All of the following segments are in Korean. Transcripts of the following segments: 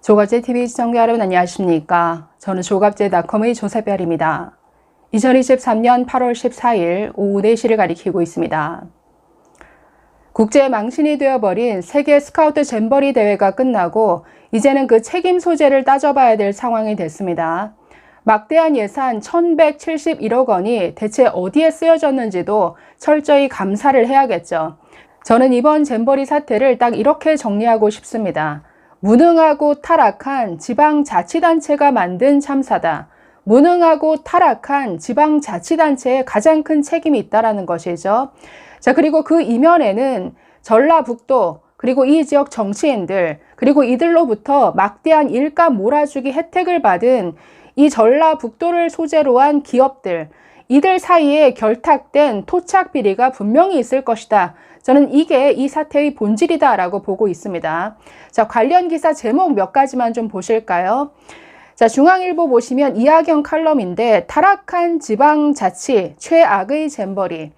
조갑제TV 시청자 여러분 안녕하십니까? 저는 조갑제닷컴의 조세별입니다. 2023년 8월 14일 오후 4시를 가리키고 있습니다. 국제 망신이 되어버린 세계 스카우트 잼버리 대회가 끝나고 이제는 그 책임 소재를 따져봐야 될 상황이 됐습니다. 막대한 예산 1171억 원이 대체 어디에 쓰여졌는지도 철저히 감사를 해야겠죠. 저는 이번 잼버리 사태를 딱 이렇게 정리하고 싶습니다. 무능하고 타락한 지방자치단체가 만든 참사다. 무능하고 타락한 지방자치단체에 가장 큰 책임이 있다는 것이죠. 자, 그리고 그 이면에는 전라북도 그리고 이 지역 정치인들 그리고 이들로부터 막대한 일감 몰아주기 혜택을 받은 이 전라북도를 소재로 한 기업들, 이들 사이에 결탁된 토착 비리가 분명히 있을 것이다. 저는 이게 이 사태의 본질이다라고 보고 있습니다. 자, 관련 기사 제목 몇 가지만 좀 보실까요? 자, 중앙일보 보시면 이하경 칼럼인데 타락한 지방자치 최악의 잼버리.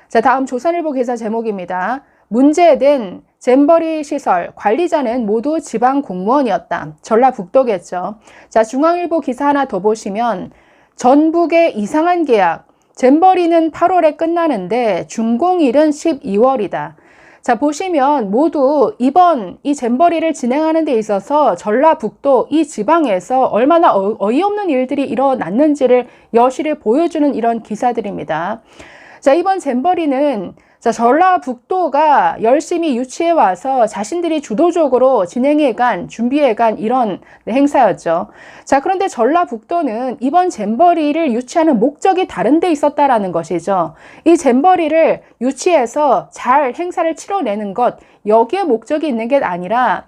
자, 다음 조선일보 기사 제목입니다. 문제된 잼버리 시설 관리자는 모두 지방 공무원이었다. 전라북도겠죠. 자, 중앙일보 기사 하나 더 보시면 전북의 이상한 계약. 잼버리는 8월에 끝나는데 준공일은 12월이다. 자, 보시면 모두 이번 이 잼버리를 진행하는 데 있어서 전라북도 이 지방에서 얼마나 어이없는 일들이 일어났는지를 여실히 보여주는 이런 기사들입니다. 자, 이번 잼버리는 전라북도가 열심히 유치해 와서 자신들이 주도적으로 진행해간, 준비해간 이런 행사였죠. 자, 그런데 전라북도는 이번 잼버리를 유치하는 목적이 다른 데 있었다라는 것이죠. 이 잼버리를 유치해서 잘 행사를 치러내는 것, 여기에 목적이 있는 게 아니라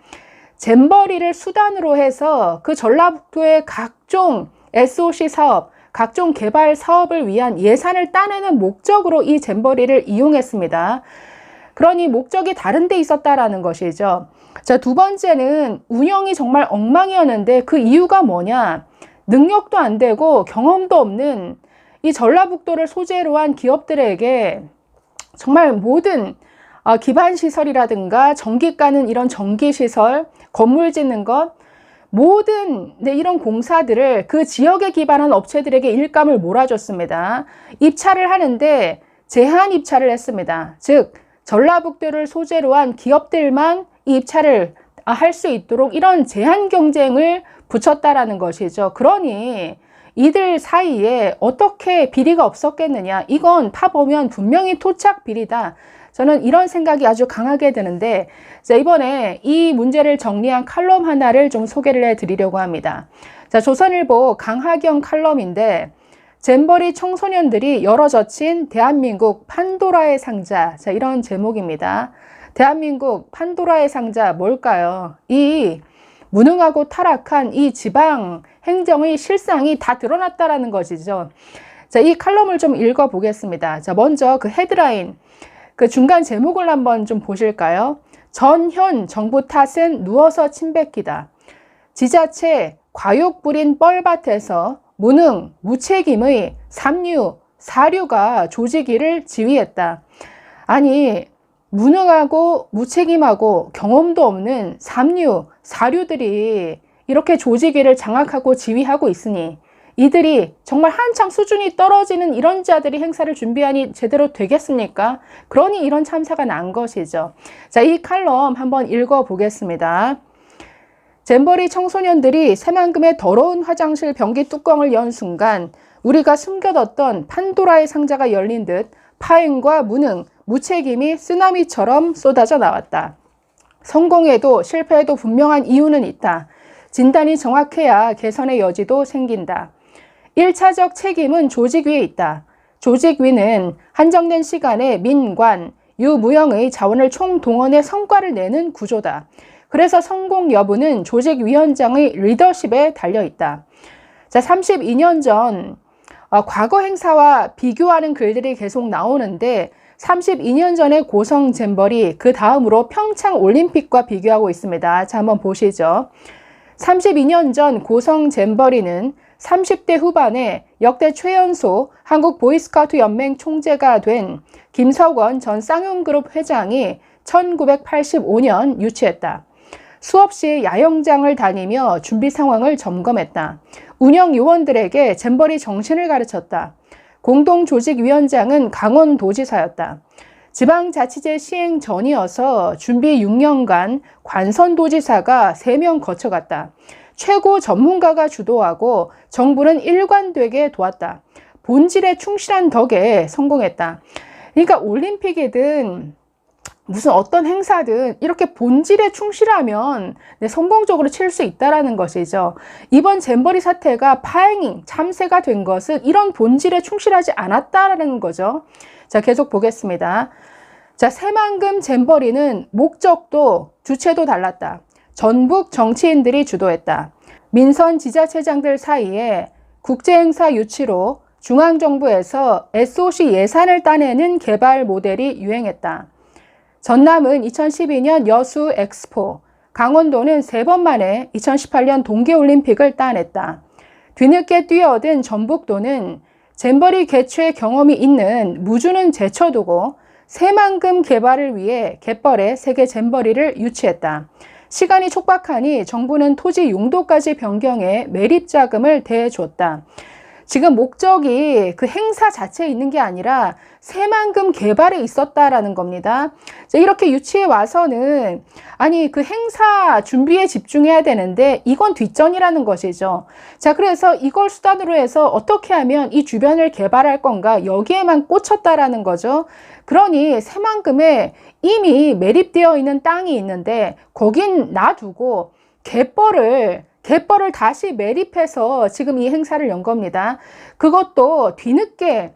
잼버리를 수단으로 해서 그 전라북도의 각종 SOC 사업, 각종 개발 사업을 위한 예산을 따내는 목적으로 이 잼버리를 이용했습니다. 그러니 목적이 다른 데 있었다라는 것이죠. 자, 두 번째는 운영이 정말 엉망이었는데 그 이유가 뭐냐? 능력도 안 되고 경험도 없는 이 전라북도를 소재로 한 기업들에게 정말 모든 기반시설이라든가 전기 까는 이런 전기시설, 건물 짓는 것, 모든 이런 공사들을 그 지역에 기반한 업체들에게 일감을 몰아줬습니다. 입찰을 하는데 제한 입찰을 했습니다. 즉 전라북도를 소재로 한 기업들만 이 입찰을 할 수 있도록 이런 제한 경쟁을 붙였다라는 것이죠. 그러니 이들 사이에 어떻게 비리가 없었겠느냐. 이건 파보면 분명히 토착 비리다. 저는 이런 생각이 아주 강하게 드는데, 자, 이번에 이 문제를 정리한 칼럼 하나를 좀 소개를 해드리려고 합니다. 자, 조선일보 강하경 칼럼인데, 잼버리 청소년들이 열어젖힌 대한민국 판도라의 상자. 자, 이런 제목입니다. 대한민국 판도라의 상자 뭘까요? 이 무능하고 타락한 이 지방 행정의 실상이 다 드러났다라는 것이죠. 자, 이 칼럼을 좀 읽어보겠습니다. 자, 먼저 그 헤드라인. 그 중간 제목을 한번 좀 보실까요? 전현 정부 탓은 누워서 침뱉기다. 지자체 과욕 부린 뻘밭에서 무능, 무책임의 삼류, 사류가 조직위를 지휘했다. 아니, 무능하고 무책임하고 경험도 없는 삼류, 사류들이 이렇게 조직위를 장악하고 지휘하고 있으니 이들이 정말 한창 수준이 떨어지는 이런 자들이 행사를 준비하니 제대로 되겠습니까? 그러니 이런 참사가 난 것이죠. 자, 이 칼럼 한번 읽어보겠습니다. 잼버리 청소년들이 새만금의 더러운 화장실 변기 뚜껑을 연 순간 우리가 숨겨뒀던 판도라의 상자가 열린 듯 파행과 무능, 무책임이 쓰나미처럼 쏟아져 나왔다. 성공해도 실패해도 분명한 이유는 있다. 진단이 정확해야 개선의 여지도 생긴다. 1차적 책임은 조직위에 있다. 조직위는 한정된 시간에 민관, 유무형의 자원을 총동원해 성과를 내는 구조다. 그래서 성공 여부는 조직위원장의 리더십에 달려있다. 자, 32년 전 과거 행사와 비교하는 글들이 계속 나오는데 32년 전의 고성 잼버리, 그 다음으로 평창 올림픽과 비교하고 있습니다. 자, 한번 보시죠. 32년 전 고성 잼버리는 30대 후반에 역대 최연소 한국 보이스카우트 연맹 총재가 된 김석원 전 쌍용그룹 회장이 1985년 유치했다. 수없이 야영장을 다니며 준비 상황을 점검했다. 운영 요원들에게 잼버리 정신을 가르쳤다. 공동조직위원장은 강원도지사였다. 지방자치제 시행 전이어서 준비 6년간 관선도지사가 3명 거쳐갔다. 최고 전문가가 주도하고 정부는 일관되게 도왔다. 본질에 충실한 덕에 성공했다. 그러니까 올림픽이든 무슨 어떤 행사든 이렇게 본질에 충실하면 성공적으로 칠 수 있다는 것이죠. 이번 잼버리 사태가 파행이 참새가 된 것은 이런 본질에 충실하지 않았다라는 거죠. 자, 계속 보겠습니다. 자, 새만금 잼버리는 목적도 주체도 달랐다. 전북 정치인들이 주도했다. 민선 지자체장들 사이에 국제행사 유치로 중앙정부에서 SOC 예산을 따내는 개발 모델이 유행했다. 전남은 2012년 여수 엑스포, 강원도는 3번 만에 2018년 동계올림픽을 따냈다. 뒤늦게 뛰어든 전북도는 잼버리 개최 경험이 있는 무주는 제쳐두고 새만금 개발을 위해 갯벌에 세계 잼버리를 유치했다. 시간이 촉박하니 정부는 토지 용도까지 변경해 매립자금을 대줬다. 지금 목적이 그 행사 자체에 있는 게 아니라 새만금 개발에 있었다라는 겁니다. 이렇게 유치해 와서는 아니 그 행사 준비에 집중해야 되는데 이건 뒷전이라는 것이죠. 자, 그래서 이걸 수단으로 해서 어떻게 하면 이 주변을 개발할 건가 여기에만 꽂혔다라는 거죠. 그러니 새만금에 이미 매립되어 있는 땅이 있는데 거긴 놔두고 갯벌을 다시 매립해서 지금 이 행사를 연 겁니다. 그것도 뒤늦게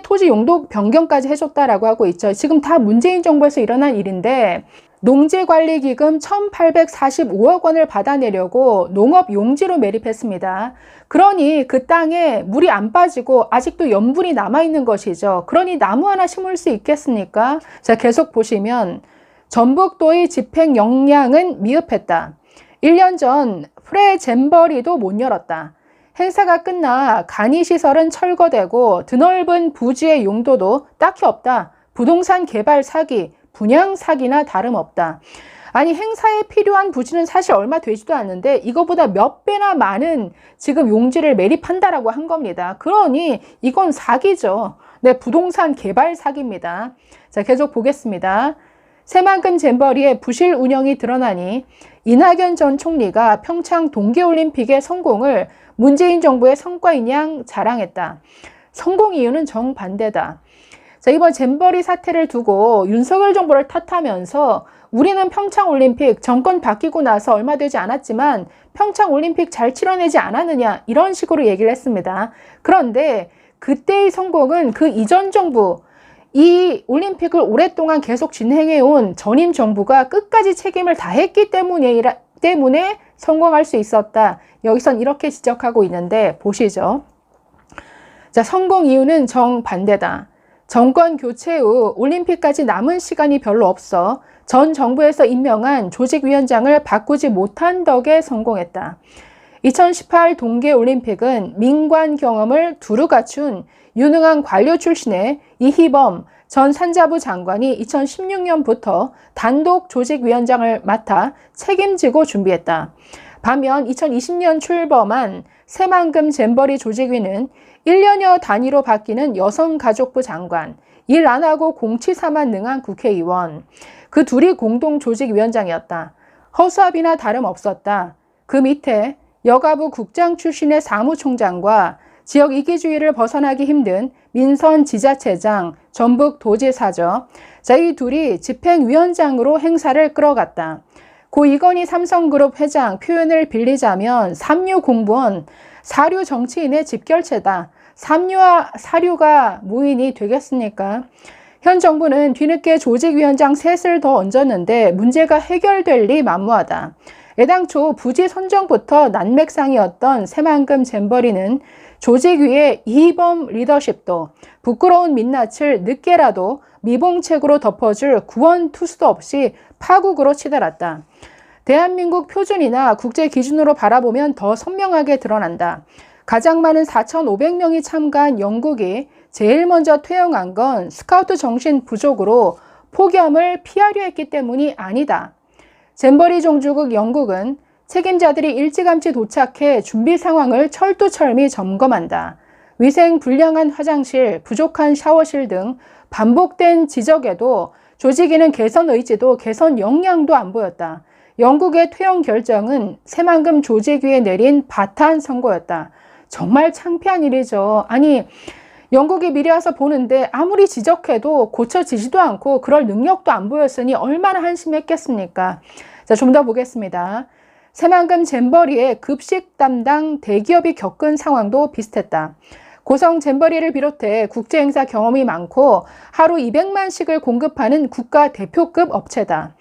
토지 용도 변경까지 해줬다라고 하고 있죠. 지금 다 문재인 정부에서 일어난 일인데 농지관리기금 1,845억 원을 받아내려고 농업용지로 매립했습니다. 그러니 그 땅에 물이 안 빠지고 아직도 염분이 남아있는 것이죠. 그러니 나무 하나 심을 수 있겠습니까? 자, 계속 보시면 전북도의 집행 역량은 미흡했다. 1년 전 프레 잼버리도 못 열었다. 행사가 끝나 간이시설은 철거되고 드넓은 부지의 용도도 딱히 없다. 부동산 개발 사기, 분양 사기나 다름없다. 아니 행사에 필요한 부지는 사실 얼마 되지도 않는데 이거보다 몇 배나 많은 지금 용지를 매립한다라고 한 겁니다. 그러니 이건 사기죠. 네, 부동산 개발 사기입니다. 자, 계속 보겠습니다. 새만금 잼버리의 부실 운영이 드러나니 이낙연 전 총리가 평창 동계올림픽의 성공을 문재인 정부의 성과인 양 자랑했다. 성공 이유는 정반대다. 자, 이번 잼버리 사태를 두고 윤석열 정부를 탓하면서 우리는 평창올림픽 정권 바뀌고 나서 얼마 되지 않았지만 평창올림픽 잘 치러내지 않았느냐 이런 식으로 얘기를 했습니다. 그런데 그때의 성공은 그 이전 정부 이 올림픽을 오랫동안 계속 진행해온 전임 정부가 끝까지 책임을 다했기 때문에 성공할 수 있었다. 여기선 이렇게 지적하고 있는데 보시죠. 자, 성공 이유는 정반대다. 정권 교체 후 올림픽까지 남은 시간이 별로 없어 전 정부에서 임명한 조직위원장을 바꾸지 못한 덕에 성공했다. 2018 동계올림픽은 민관 경험을 두루 갖춘 유능한 관료 출신의 이희범 전 산자부 장관이 2016년부터 단독 조직위원장을 맡아 책임지고 준비했다. 반면 2020년 출범한 새만금 잼버리 조직위는 1년여 단위로 바뀌는 여성가족부 장관, 일 안 하고 공치사만 능한 국회의원, 그 둘이 공동 조직위원장이었다. 허수아비나 다름없었다. 그 밑에 여가부 국장 출신의 사무총장과 지역 이기주의를 벗어나기 힘든 민선 지자체장, 전북도지사죠. 자, 이 둘이 집행위원장으로 행사를 끌어갔다. 고 이건희 삼성그룹 회장 표현을 빌리자면 삼류공무원, 사류 정치인의 집결체다. 삼류와 사류가 무인이 되겠습니까? 현 정부는 뒤늦게 조직위원장 셋을 더 얹었는데 문제가 해결될 리 만무하다. 애당초 부지 선정부터 난맥상이었던 새만금 잼버리는 조직위의 이희범 리더십도 부끄러운 민낯을 늦게라도 미봉책으로 덮어줄 구원투수도 없이 파국으로 치달았다. 대한민국 표준이나 국제 기준으로 바라보면 더 선명하게 드러난다. 가장 많은 4,500명이 참가한 영국이 제일 먼저 퇴영한 건 스카우트 정신 부족으로 폭염을 피하려 했기 때문이 아니다. 잼버리 종주국 영국은 책임자들이 일찌감치 도착해 준비 상황을 철두철미 점검한다. 위생 불량한 화장실, 부족한 샤워실 등 반복된 지적에도 조직위는 개선 의지도 개선 역량도 안 보였다. 영국의 퇴영 결정은 새만금 조직위에 내린 바탄 선고였다. 정말 창피한 일이죠. 아니, 영국이 미리 와서 보는데 아무리 지적해도 고쳐지지도 않고 그럴 능력도 안 보였으니 얼마나 한심했겠습니까? 자, 좀 더 보겠습니다. 새만금 잼버리의 급식 담당 대기업이 겪은 상황도 비슷했다. 고성 잼버리를 비롯해 국제행사 경험이 많고 하루 200만씩을 공급하는 국가 대표급 업체다.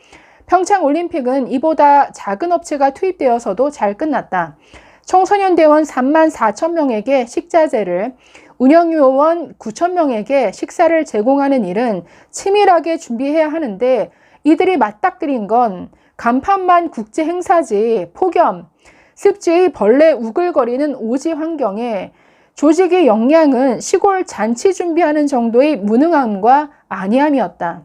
평창올림픽은 이보다 작은 업체가 투입되어서도 잘 끝났다. 청소년 대원 3만 4천 명에게 식자재를, 운영요원 9천 명에게 식사를 제공하는 일은 치밀하게 준비해야 하는데 이들이 맞닥뜨린 건 간판만 국제행사지 폭염, 습지의 벌레 우글거리는 오지 환경에 조직의 역량은 시골 잔치 준비하는 정도의 무능함과 안이함이었다.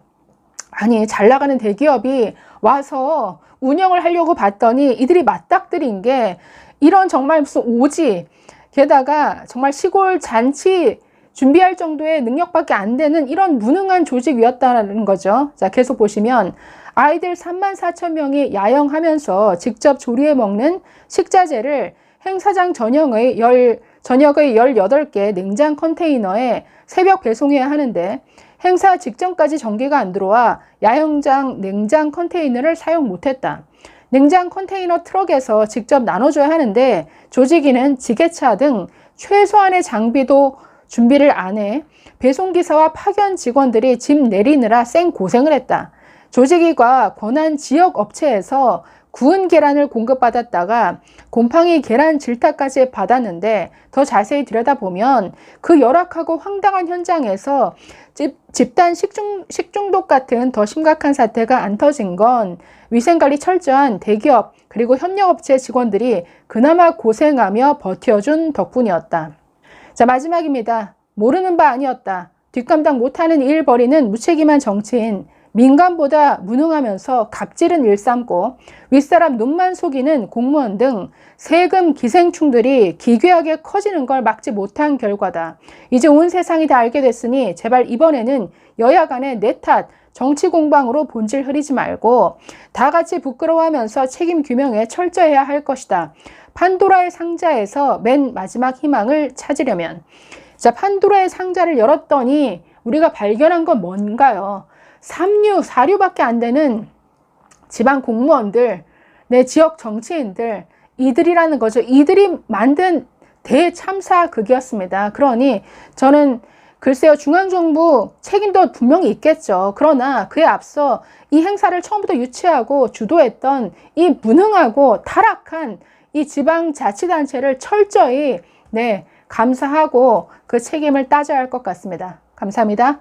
아니, 잘 나가는 대기업이 와서 운영을 하려고 봤더니 이들이 맞닥뜨린 게 이런 정말 무슨 오지, 게다가 정말 시골 잔치 준비할 정도의 능력밖에 안 되는 이런 무능한 조직이었다는 거죠. 자, 계속 보시면 아이들 3만 4천 명이 야영하면서 직접 조리해 먹는 식자재를 행사장 전역의 18개 냉장 컨테이너에 새벽 배송해야 하는데 행사 직전까지 전기가 안 들어와 야영장 냉장 컨테이너를 사용 못했다. 냉장 컨테이너 트럭에서 직접 나눠줘야 하는데 조직위는 지게차 등 최소한의 장비도 준비를 안 해 배송기사와 파견 직원들이 짐 내리느라 생고생을 했다. 조직위가 권한 지역 업체에서 구운 계란을 공급받았다가 곰팡이 계란 질타까지 받았는데 더 자세히 들여다보면 그 열악하고 황당한 현장에서 집단 식중독 같은 더 심각한 사태가 안 터진 건 위생관리 철저한 대기업 그리고 협력업체 직원들이 그나마 고생하며 버텨준 덕분이었다. 자, 마지막입니다. 모르는 바 아니었다. 뒷감당 못하는 일 벌이는 무책임한 정치인, 민간보다 무능하면서 갑질은 일삼고 윗사람 눈만 속이는 공무원 등 세금 기생충들이 기괴하게 커지는 걸 막지 못한 결과다. 이제 온 세상이 다 알게 됐으니 제발 이번에는 여야 간의 내 탓, 정치 공방으로 본질 흐리지 말고 다 같이 부끄러워하면서 책임 규명에 철저해야 할 것이다. 판도라의 상자에서 맨 마지막 희망을 찾으려면. 자, 판도라의 상자를 열었더니 우리가 발견한 건 뭔가요? 3류, 4류밖에 안 되는 지방 공무원들, 내 지역 정치인들, 이들이라는 거죠. 이들이 만든 대참사극이었습니다. 그러니 저는 글쎄요, 중앙정부 책임도 분명히 있겠죠. 그러나 그에 앞서 이 행사를 처음부터 유치하고 주도했던 이 무능하고 타락한 이 지방자치단체를 철저히 감사하고 그 책임을 따져야 할 것 같습니다. 감사합니다.